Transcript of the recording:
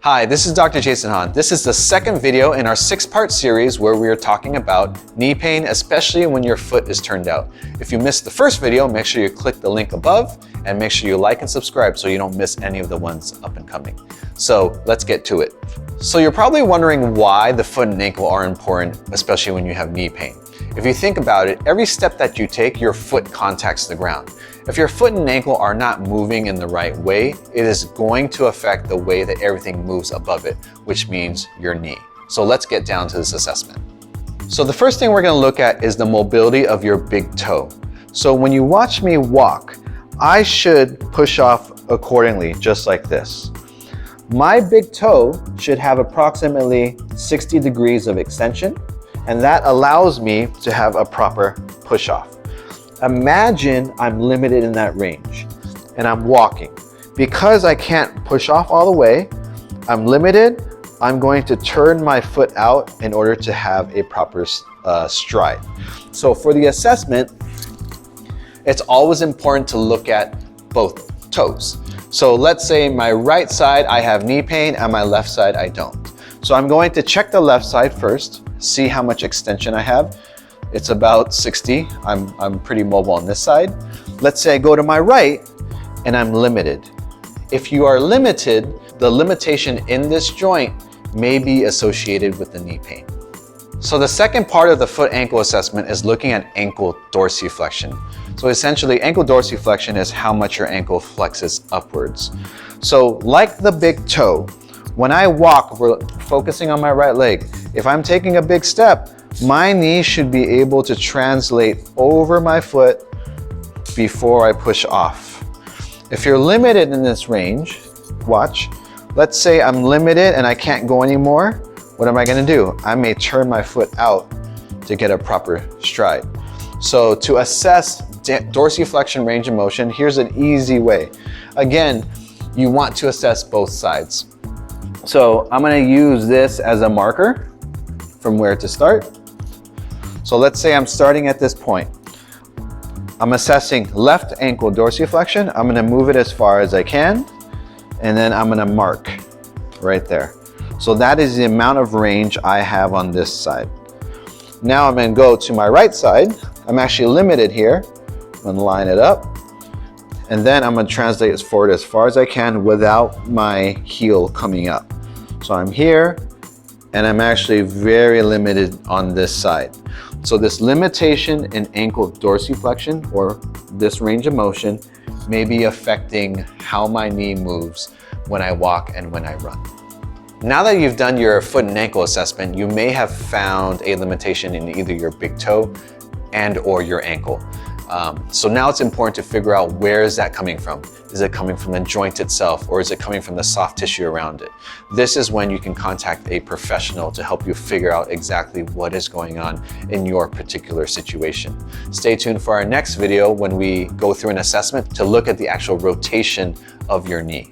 Hi, this is Dr. Jason Hahn. This is the second video in our 6-part series where we are talking about knee pain, especially when your foot is turned out. If you missed the first video, make sure you click the link above and make sure you like and subscribe so you don't miss any of the ones up and coming. So let's get to it. So you're probably wondering why the foot and ankle are important, especially when you have knee pain. If you think about it, every step that you take, your foot contacts the ground. If your foot and ankle are not moving in the right way, it is going to affect the way that everything moves above it, which means your knee. So let's get down to this assessment. So the first thing we're going to look at is the mobility of your big toe. So when you watch me walk, I should push off accordingly, just like this. My big toe should have approximately 60 degrees of extension, and that allows me to have a proper push off. Imagine I'm limited in that range and I'm walking. Because I can't push off all the way, I'm limited, I'm going to turn my foot out in order to have a proper stride. So for the assessment, it's always important to look at both toes. So let's say my right side, I have knee pain, and my left side, I don't. So I'm going to check the left side first, see how much extension I have. It's about 60. I'm pretty mobile on this side. Let's say I go to my right and I'm limited. If you are limited, the limitation in this joint may be associated with the knee pain. So the second part of the foot ankle assessment is looking at ankle dorsiflexion. So essentially, ankle dorsiflexion is how much your ankle flexes upwards. So like the big toe, when I walk, we're focusing on my right leg. If I'm taking a big step, my knee should be able to translate over my foot before I push off. If you're limited in this range, watch. Let's say I'm limited and I can't go anymore. What am I gonna do? I may turn my foot out to get a proper stride. So to assess dorsiflexion range of motion, here's an easy way. Again, you want to assess both sides. So I'm gonna use this as a marker from where to start. So let's say I'm starting at this point. I'm assessing left ankle dorsiflexion. I'm gonna move it as far as I can, and then I'm gonna mark right there. So that is the amount of range I have on this side. Now I'm gonna go to my right side. I'm actually limited here. I'm gonna line it up, and then I'm gonna translate it forward as far as I can without my heel coming up. So I'm here, and I'm actually very limited on this side. So this limitation in ankle dorsiflexion, or this range of motion, may be affecting how my knee moves when I walk and when I run. Now that you've done your foot and ankle assessment, you may have found a limitation in either your big toe and or your ankle. So now it's important to figure out where is that coming from. Is it coming from the joint itself, or is it coming from the soft tissue around it? This is when you can contact a professional to help you figure out exactly what is going on in your particular situation. Stay tuned for our next video when we go through an assessment to look at the actual rotation of your knee.